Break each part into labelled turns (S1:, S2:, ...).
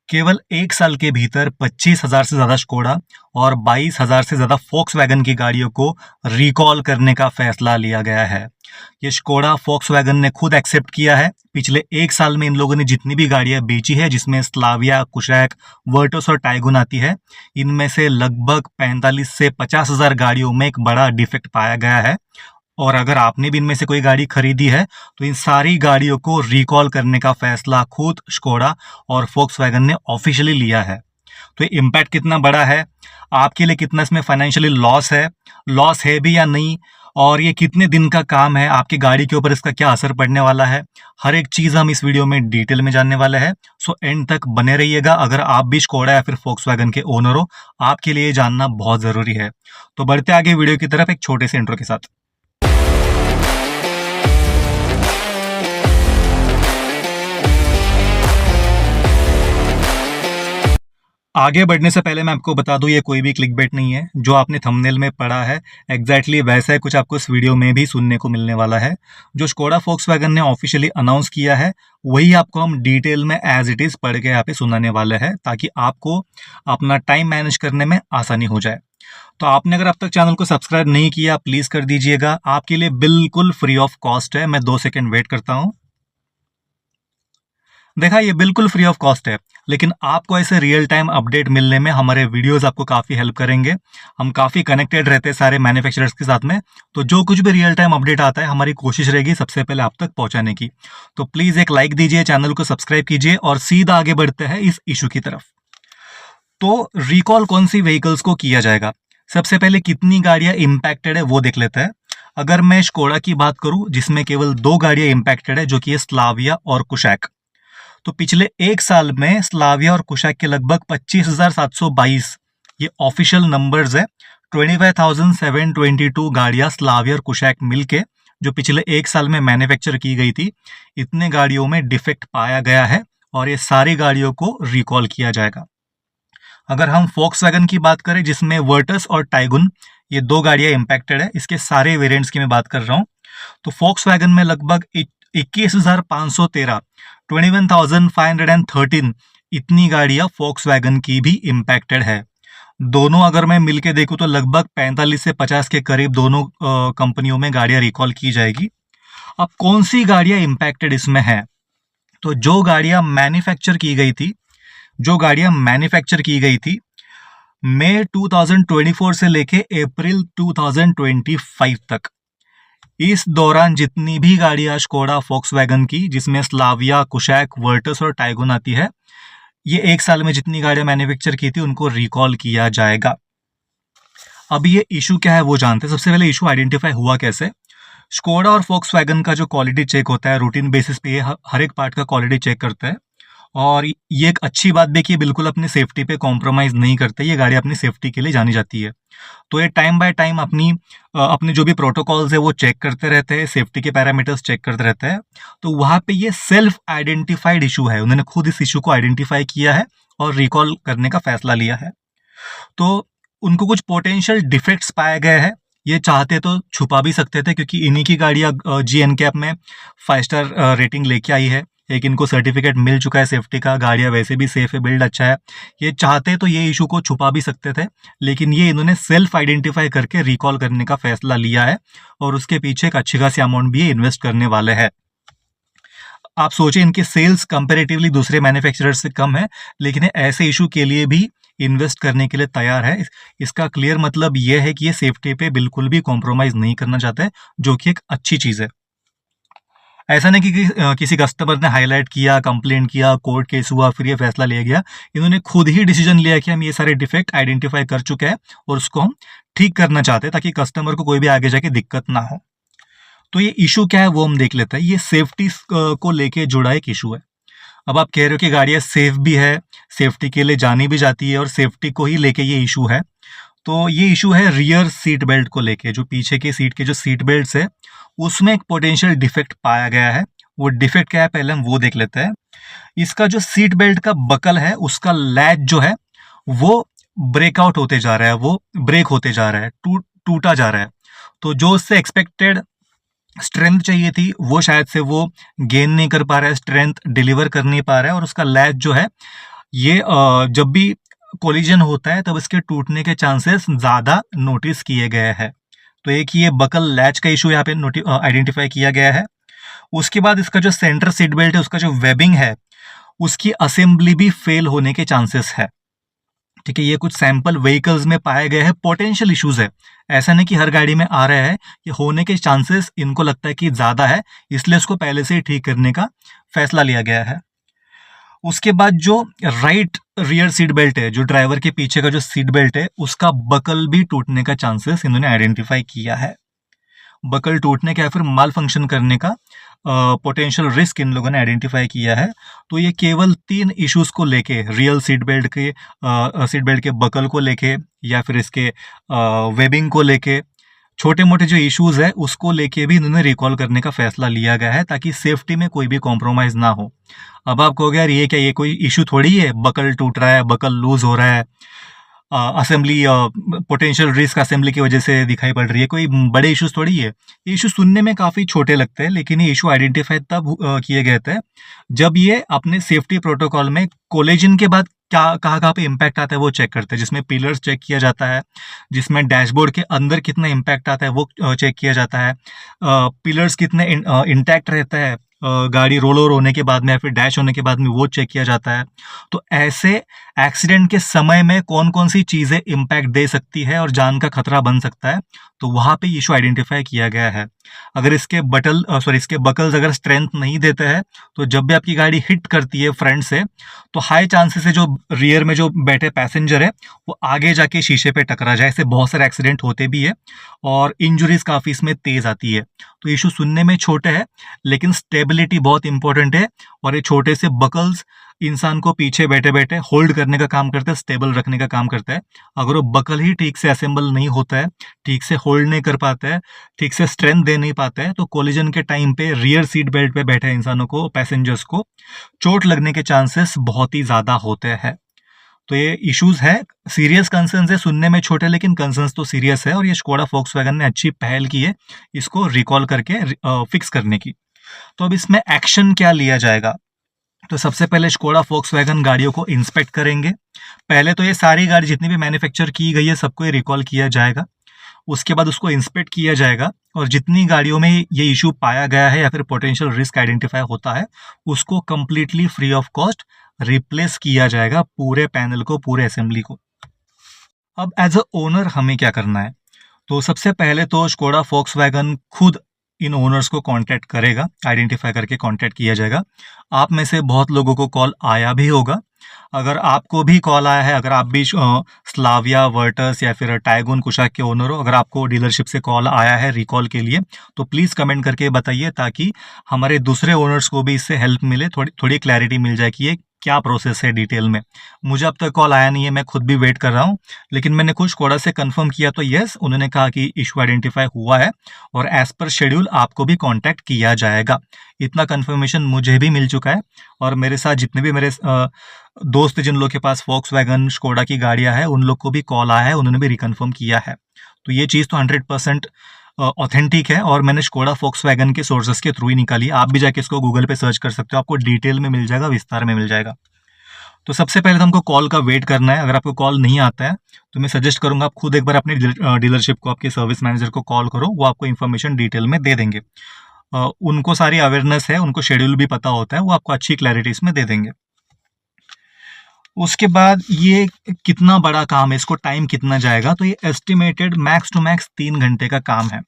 S1: केवल 1 साल के भीतर 25,000 से ज़्यादा स्कोडा और 22,000 से ज़्यादा फोक्सवैगन की गाड़ियों को रिकॉल करने का फैसला लिया गया है। ये स्कोडा फोक्सवैगन ने खुद एक्सेप्ट किया है। पिछले 1 साल में इन लोगों ने जितनी भी गाड़ियां बेची है, जिसमें स्लाविया, कुशैक, वर्टस और टाइगुन आती है, इनमें से लगभग 45 से 50,000 गाड़ियों में एक बड़ा डिफेक्ट पाया गया है। और अगर आपने भी इनमें से कोई गाड़ी खरीदी है तो इन सारी गाड़ियों को रिकॉल करने का फैसला खुद स्कोडा और फोक्सवैगन ने ऑफिशियली लिया है। तो ये इम्पैक्ट कितना बड़ा है, आपके लिए कितना इसमें फाइनेंशियली लॉस है भी या नहीं, और ये कितने दिन का काम है, आपकी गाड़ी के ऊपर इसका क्या असर पड़ने वाला है, हर एक चीज़ हम इस वीडियो में डिटेल में जानने वाले हैं। सो एंड तक बने रहिएगा। अगर आप भी स्कोडा या फिर फोक्सवैगन के ओनर हो, आपके लिए जानना बहुत ज़रूरी है। तो बढ़ते आगे वीडियो की तरफ एक छोटे से इंट्रो के साथ। आगे बढ़ने से पहले मैं आपको बता दूं, ये कोई भी क्लिकबेट नहीं है। जो आपने थंबनेल में पढ़ा है एग्जैक्टली वैसा ही कुछ आपको इस वीडियो में भी सुनने को मिलने वाला है। जो स्कोडा फोक्सवैगन ने ऑफिशियली अनाउंस किया है वही आपको हम डिटेल में एज इट इज पढ़ के यहाँ पे सुनाने वाले हैं, ताकि आपको अपना टाइम मैनेज करने में आसानी हो जाए। तो आपने अगर अब तक चैनल को सब्सक्राइब नहीं किया, प्लीज कर दीजिएगा। आपके लिए बिल्कुल फ्री ऑफ कॉस्ट है। मैं 2 सेकेंड वेट करता हूँ। देखा, ये बिल्कुल फ्री ऑफ कॉस्ट है, लेकिन आपको ऐसे रियल टाइम अपडेट मिलने में हमारे वीडियोस आपको काफ़ी हेल्प करेंगे। हम काफ़ी कनेक्टेड रहते हैं सारे मैन्युफैक्चरर्स के साथ में, तो जो कुछ भी रियल टाइम अपडेट आता है हमारी कोशिश रहेगी सबसे पहले आप तक पहुंचाने की। तो प्लीज़ एक लाइक दीजिए, चैनल को सब्सक्राइब कीजिए और सीधा आगे बढ़ते हैं इस इशू की तरफ। तो रिकॉल कौन सी व्हीकल्स को किया जाएगा, सबसे पहले कितनी गाड़ियां इम्पैक्टेड है वो देख लेते हैं। अगर मैं स्कोडा की बात करूं, जिसमें केवल 2 गाड़ियां इम्पैक्टेड है, जो कि है स्लाविया और कुशैक। तो पिछले 1 साल में स्लाविया और कुशैक के लगभग 25,722, ये ऑफिशियल नंबर्स है, 25,722 गाड़ियां स्लाविया और कुशैक मिलके जो पिछले 1 साल में मैन्युफैक्चर की गई थी, इतने गाड़ियों में डिफेक्ट पाया गया है और ये सारी गाड़ियों को रिकॉल किया जाएगा। अगर हम फोक्सवैगन की बात करें, जिसमें वर्टस और टाइगुन, ये 2 गाड़ियां इम्पैक्टेड है, इसके सारे वेरिएंट्स की मैं बात कर रहा हूँ। तो फोक्सवैगन में लगभग 21,513, 21,513 इतनी गाड़ियां फोक्सवैगन की भी इम्पैक्टेड है। दोनों अगर मैं मिलके देखूं तो लगभग 45 से 50 के करीब दोनों कंपनियों में गाड़ियां रिकॉल की जाएगी। अब कौन सी गाड़ियां इम्पैक्टेड इसमें है, तो जो गाड़ियां मैन्युफैक्चर की गई थी, मई 2024 से लेके अप्रैल 2025 तक, इस दौरान जितनी भी गाड़ियां स्कोडा फोक्सवैगन की, जिसमें स्लाविया, कुशैक, वर्टस और टाइगुन आती है, ये 1 साल में जितनी गाड़ियां मैन्युफैक्चर की थी उनको रिकॉल किया जाएगा। अब ये इशू क्या है वो जानते हैं। सबसे पहले इशू आइडेंटिफाई हुआ कैसे। स्कोडा और फोक्सवैगन का जो क्वालिटी चेक होता है, रूटीन बेसिस पे ये हर एक पार्ट का क्वालिटी चेक करता है, और ये एक अच्छी बात भी कि ये बिल्कुल अपनी सेफ्टी पे कॉम्प्रोमाइज नहीं करते। ये गाड़ी अपनी सेफ्टी के लिए जानी जाती है। तो ये टाइम बाय टाइम अपने जो भी प्रोटोकॉल्स है वो चेक करते रहते हैं, सेफ्टी के पैरामीटर्स चेक करते रहते हैं। तो वहाँ पे ये सेल्फ आइडेंटिफाइड इशू है, उन्होंने खुद इस इशू को आइडेंटिफाई किया है और रिकॉल करने का फैसला लिया है। तो उनको कुछ पोटेंशियल डिफेक्ट्स पाए गए हैं। ये चाहते तो छुपा भी सकते थे, क्योंकि इन्हीं की गाड़ियाँ GNCAP में 5 स्टार रेटिंग लेके आई है। एक इनको सर्टिफिकेट मिल चुका है सेफ्टी का, गाड़ियाँ वैसे भी सेफ है, बिल्ड अच्छा है। ये चाहते तो ये इशू को छुपा भी सकते थे, लेकिन ये इन्होंने सेल्फ आइडेंटिफाई करके रिकॉल करने का फैसला लिया है, और उसके पीछे एक अच्छी खासी अमाउंट भी इन्वेस्ट करने वाले हैं। आप सोचें, इनके सेल्स कंपेरेटिवली दूसरे मैन्युफैक्चरर्स से कम है, लेकिन ये ऐसे इशू के लिए भी इन्वेस्ट करने के लिए तैयार है। इसका क्लियर मतलब यह है कि ये सेफ्टी पे बिल्कुल भी कॉम्प्रोमाइज नहीं करना चाहते, जो कि एक अच्छी चीज़ है। ऐसा नहीं कि किसी कस्टमर ने हाईलाइट किया, कंप्लेंट किया, कोर्ट केस हुआ, फिर ये फैसला लिया गया। इन्होंने खुद ही डिसीजन लिया कि हम ये सारे डिफेक्ट आइडेंटिफाई कर चुके हैं और उसको हम ठीक करना चाहते हैं, ताकि कस्टमर को कोई भी आगे जाके दिक्कत ना हो। तो ये इशू क्या है वो हम देख लेते हैं। ये सेफ्टी को लेके जुड़ा एक इशू है। अब आप कह रहे हो कि गाड़ियाँ सेफ भी है, सेफ्टी के लिए जानी भी जाती है, और सेफ्टी को ही लेके ये इशू है। तो ये इशू है रियर सीट बेल्ट को लेके। जो पीछे के सीट के जो सीट बेल्ट है, उसमें एक पोटेंशियल डिफेक्ट पाया गया है। वो डिफेक्ट क्या है पहले हम वो देख लेते हैं। इसका जो सीट बेल्ट का बकल है, उसका लैच जो है वो ब्रेकआउट होते जा रहा है, वो ब्रेक होते जा रहा है, टूटा जा रहा है। तो जो उससे एक्सपेक्टेड स्ट्रेंथ चाहिए थी वो शायद से वो गेन नहीं कर पा रहा है, स्ट्रेंथ डिलीवर कर नहीं पा रहा है, और उसका लैच जो है ये जब भी कोलिजन होता है तब इसके टूटने के चांसेस ज़्यादा नोटिस किए गए हैं। तो एक ये बकल लैच का इशू यहाँ पे आइडेंटिफाई किया गया है। उसके बाद इसका जो सेंटर सीट बेल्ट है उसका जो वेबिंग है उसकी असेंबली भी फेल होने के चांसेस है। ठीक है, ये कुछ सैंपल व्हीकल्स में पाए गए हैं, पोटेंशियल इश्यूज है, ऐसा नहीं कि हर गाड़ी में आ रहा है। ये होने के चांसेस इनको लगता है कि ज़्यादा है, इसलिए उसको पहले से ही ठीक करने का फैसला लिया गया है। उसके बाद जो राइट रियर सीट बेल्ट है, जो ड्राइवर के पीछे का जो सीट बेल्ट है, उसका बकल भी टूटने का चांसेस इन्होंने आइडेंटिफाई किया है। बकल टूटने का या फिर माल फंक्शन करने का पोटेंशियल रिस्क इन लोगों ने आइडेंटिफाई किया है। तो ये केवल 3 इश्यूज को लेके, रियल सीट बेल्ट के बकल को लेके या फिर इसके वेबिंग को लेके, छोटे मोटे जो इश्यूज है उसको लेके भी इन्होंने रिकॉल करने का फैसला लिया गया है ताकि सेफ्टी में कोई भी कॉम्प्रोमाइज ना हो। अब आप कहोगे यार ये क्या, ये कोई इशू थोड़ी है, बकल टूट रहा है, बकल लूज हो रहा है, असेंबली पोटेंशियल रिस्क असेंबली की वजह से दिखाई पड़ रही है, कोई बड़े इश्यूज थोड़ी है। ये इशू सुनने में काफ़ी छोटे लगते हैं, लेकिन ये इशू आइडेंटिफाई तब किए गए थे जब ये अपने सेफ्टी प्रोटोकॉल में कोलिजन के बाद क्या कहाँ पे इम्पैक्ट आता है वो चेक करते हैं, जिसमें पिलर्स चेक किया जाता है, जिसमें डैशबोर्ड के अंदर कितना इम्पैक्ट आता है वो चेक किया जाता है, पिलर्स कितने इंटैक्ट रहता है गाड़ी रोल ओवर होने के बाद में या फिर डैश होने के बाद में, वो चेक किया जाता है। तो ऐसे एक्सीडेंट के समय में कौन कौन सी चीज़ें इम्पैक्ट दे सकती है और जान का खतरा बन सकता है, तो वहाँ पे इशू आइडेंटिफाई किया गया है। अगर इसके इसके बकल्स अगर स्ट्रेंथ नहीं देते हैं तो जब भी आपकी गाड़ी हिट करती है फ्रंट से, तो हाई चांसेस है जो रियर में जो बैठे पैसेंजर है वो आगे जाके शीशे पे टकरा जाए। ऐसे बहुत सारे एक्सीडेंट होते भी है और इंजरीज काफ़ी इसमें तेज आती है। तो इशू सुनने में छोटे है, लेकिन स्टेबिलिटी बहुत इंपॉर्टेंट है और ये छोटे से बकल्स इंसान को पीछे बैठे बैठे होल्ड करने का काम करता है, स्टेबल रखने का काम करता है। अगर वो बकल ही ठीक से असेंबल नहीं होता है, ठीक से होल्ड नहीं कर पाता है, ठीक से स्ट्रेंथ दे नहीं पाता है, तो कोलिजन के टाइम पे रियर सीट बेल्ट पे बैठे इंसानों को, पैसेंजर्स को चोट लगने के चांसेस बहुत ही ज़्यादा होते हैं। तो ये इश्यूज है, सीरियस कंसर्न्स है, सुनने में छोटे लेकिन कंसर्न्स तो सीरियस है, और ये स्कोडा फोक्सवैगन ने अच्छी पहल की है इसको रिकॉल करके फिक्स करने की। तो अब इसमें एक्शन क्या लिया जाएगा? तो सबसे पहले स्कोडा फोक्सवैगन गाड़ियों को इंस्पेक्ट करेंगे। पहले तो ये सारी गाड़ी जितनी भी मैन्युफैक्चर की गई है सबको ये रिकॉल किया जाएगा। उसके बाद उसको इंस्पेक्ट किया जाएगा और जितनी गाड़ियों में ये इशू पाया गया है या फिर पोटेंशियल रिस्क आइडेंटिफाई होता है उसको completely free of cost replace किया जाएगा, पूरे पैनल को, पूरे असेंबली को। अब एज अ ओनर हमें क्या करना है? तो सबसे पहले तो स्कोडा फोक्सवैगन खुद इन ओनर्स को कांटेक्ट करेगा, आइडेंटिफाई करके कांटेक्ट किया जाएगा। आप में से बहुत लोगों को कॉल आया भी होगा। अगर आपको भी कॉल आया है, अगर आप भी स्लाविया, वर्टस या फिर टाइगून कुशाक के ओनर हो, अगर आपको डीलरशिप से कॉल आया है रिकॉल के लिए, तो प्लीज़ कमेंट करके बताइए ताकि हमारे दूसरे ओनर्स को भी इससे हेल्प मिले, थोड़ी थोड़ी क्लैरिटी मिल जाए कि ये क्या प्रोसेस है डिटेल में। मुझे अब तक कॉल आया नहीं है, मैं खुद भी वेट कर रहा हूँ, लेकिन मैंने खुद स्कोडा से कंफर्म किया तो यस, उन्होंने कहा कि इशू आइडेंटिफाई हुआ है और एज पर शेड्यूल आपको भी कांटेक्ट किया जाएगा। इतना कंफर्मेशन मुझे भी मिल चुका है और मेरे साथ जितने भी मेरे दोस्त जिन लोग के पास फोक्सवैगन स्कोडा की गाड़ियां हैं उन लोग को भी कॉल आया है, उन्होंने भी रिकन्फर्म किया है। तो ये चीज़ तो 100% ऑथेंटिक है और मैंने स्कोडा फोक्सवैगन के सोर्सेस के थ्रू ही निकाली। आप भी जाके इसको गूगल पे सर्च कर सकते हो, आपको डिटेल में मिल जाएगा, विस्तार में मिल जाएगा। तो सबसे पहले तो हमको कॉल का वेट करना है। अगर आपको कॉल नहीं आता है तो मैं सजेस्ट करूंगा आप खुद एक बार अपनी डीलरशिप को, आपके सर्विस मैनेजर को कॉल करो, वो आपको इन्फॉर्मेशन डिटेल में दे देंगे। उनको सारी अवेयरनेस है, उनको शेड्यूल भी पता होता है, वो आपको अच्छी क्लैरिटी इसमें दे देंगे। उसके बाद ये कितना बड़ा काम है, इसको टाइम कितना जाएगा, तो ये एस्टिमेटेड मैक्स टू मैक्स 3 घंटे का काम है।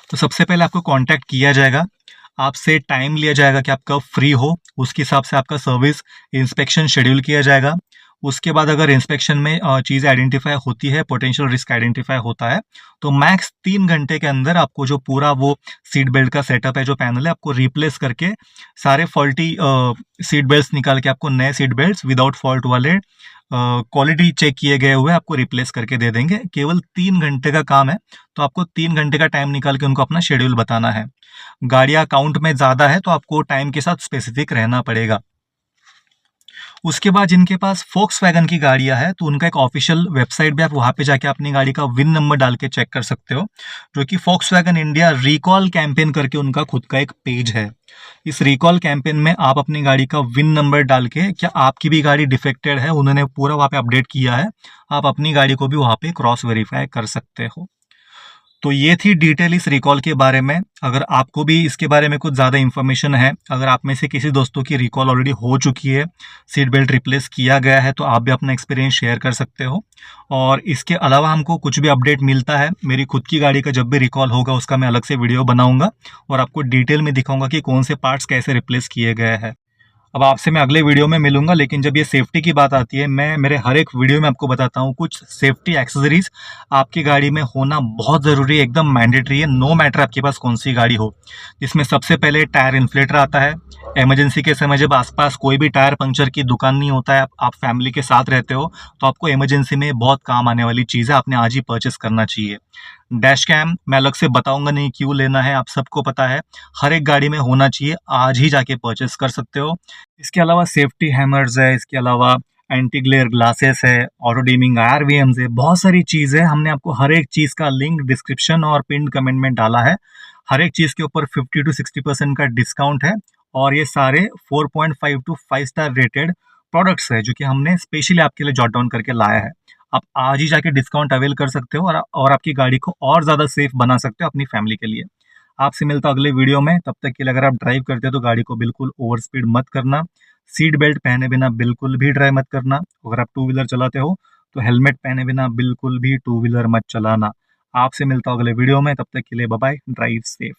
S1: तो सबसे पहले आपको कांटेक्ट किया जाएगा, आपसे टाइम लिया जाएगा कि आप कब फ्री हो, उसके हिसाब से आपका सर्विस इंस्पेक्शन शेड्यूल किया जाएगा। उसके बाद अगर इंस्पेक्शन में चीज़ आइडेंटिफाई होती है, पोटेंशियल रिस्क आइडेंटिफाई होता है, तो मैक्स 3 घंटे के अंदर आपको जो पूरा वो सीट बेल्ट का सेटअप है, जो पैनल है, आपको रिप्लेस करके सारे फॉल्टी सीट बेल्ट निकाल के आपको नए सीट बेल्ट विदाउट फॉल्ट वाले क्वालिटी चेक किए गए हुए आपको रिप्लेस करके दे देंगे। केवल 3 घंटे का काम है, तो आपको 3 घंटे का टाइम निकाल के उनको अपना शेड्यूल बताना है। गाड़ियाँ काउंट में ज़्यादा है तो आपको टाइम के साथ स्पेसिफिक रहना पड़ेगा। उसके बाद जिनके पास Volkswagen की गाड़ियाँ हैं, तो उनका एक ऑफ़िशियल वेबसाइट भी, आप वहाँ पे जाके अपनी गाड़ी का विन नंबर डाल के चेक कर सकते हो, जो कि Volkswagen इंडिया रिकॉल कैंपेन करके उनका खुद का एक पेज है। इस रिकॉल कैंपेन में आप अपनी गाड़ी का विन नंबर डाल के, क्या आपकी भी गाड़ी डिफेक्टेड है, उन्होंने पूरा वहाँ पे अपडेट किया है, आप अपनी गाड़ी को भी वहाँ पे क्रॉस वेरीफाई कर सकते हो। तो ये थी डिटेल इस रिकॉल के बारे में। अगर आपको भी इसके बारे में कुछ ज़्यादा इन्फॉर्मेशन है, अगर आप में से किसी दोस्तों की रिकॉल ऑलरेडी हो चुकी है, सीट बेल्ट रिप्लेस किया गया है, तो आप भी अपना एक्सपीरियंस शेयर कर सकते हो। और इसके अलावा हमको कुछ भी अपडेट मिलता है, मेरी खुद की गाड़ी का जब भी रिकॉल होगा उसका मैं अलग से वीडियो बनाऊंगा और आपको डिटेल में दिखाऊंगा कि कौन से पार्ट्स कैसे रिप्लेस किए गए हैं। अब आपसे मैं अगले वीडियो में मिलूंगा, लेकिन जब ये सेफ्टी की बात आती है, मैं मेरे हर एक वीडियो में आपको बताता हूँ कुछ सेफ्टी एक्सेसरीज आपकी गाड़ी में होना बहुत ज़रूरी है, एकदम मैंडेटरी है, नो मैटर आपके पास कौन सी गाड़ी हो। जिसमें सबसे पहले टायर इन्फ्लेटर आता है। इमरजेंसी के समय जब आसपास कोई भी टायर पंक्चर की दुकान नहीं होता है, आप फैमिली के साथ रहते हो, तो आपको इमरजेंसी में बहुत काम आने वाली चीज़ है, आपने आज ही परचेस करना चाहिए। डैश कैम मैं अलग से बताऊंगा नहीं क्यों लेना है, आप सबको पता है, हर एक गाड़ी में होना चाहिए, आज ही जाके परचेस कर सकते हो। इसके अलावा सेफ्टी हैमर्स है, इसके अलावा एंटी ग्लेयर ग्लासेस है, ऑटो डिमिंग आरवीएम्स है, बहुत सारी चीज़ है। हमने आपको हर एक चीज़ का लिंक डिस्क्रिप्शन और पिन कमेंट में डाला है। हर एक चीज़ के ऊपर 50 to 60% का डिस्काउंट है और ये सारे 4.5 to 5 स्टार रेटेड प्रोडक्ट्स है, जो कि हमने स्पेशली आपके लिए जॉट डाउन करके लाया है। आप आज ही जाके डिस्काउंट अवेल कर सकते हो और आपकी गाड़ी को और ज़्यादा सेफ बना सकते हो अपनी फैमिली के लिए। आपसे मिलता हूं अगले वीडियो में, तब तक के लिए अगर आप ड्राइव करते हो तो गाड़ी को बिल्कुल ओवर स्पीड मत करना, सीट बेल्ट पहने बिना बिल्कुल भी ड्राइव मत करना। अगर आप टू व्हीलर चलाते हो तो हेलमेट पहने बिना बिल्कुल भी टू व्हीलर मत चलाना। आपसे मिलता हूं अगले वीडियो में, तब तक के लिए बाय बाय, ड्राइव सेफ।